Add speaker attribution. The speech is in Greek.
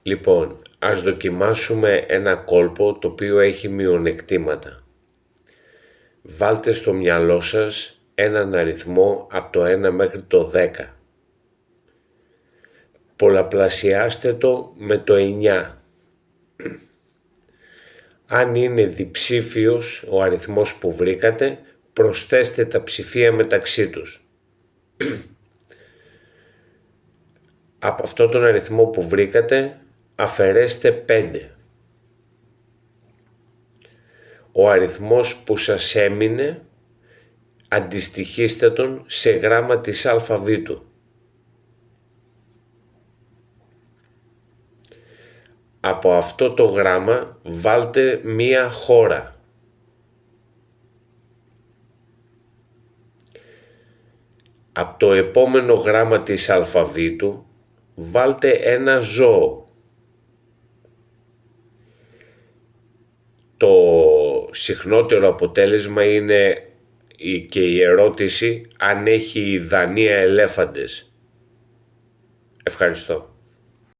Speaker 1: Λοιπόν, ας δοκιμάσουμε ένα κόλπο το οποίο έχει μειονεκτήματα. Βάλτε στο μυαλό σας έναν αριθμό από το 1 μέχρι το 10. Πολλαπλασιάστε το με το 9. Αν είναι διψήφιος ο αριθμός που βρήκατε, προσθέστε τα ψηφία μεταξύ τους. Από αυτό τον αριθμό που βρήκατε, αφαιρέστε 5. Ο αριθμός που σας έμεινε, αντιστοιχίστε τον σε γράμμα της αλφαβήτου. Από αυτό το γράμμα βάλτε μία χώρα. Από το επόμενο γράμμα της αλφαβήτου βάλτε ένα ζώο. Το συχνότερο αποτέλεσμα είναι και η ερώτηση αν έχει η Δανία ελέφαντες. Ευχαριστώ.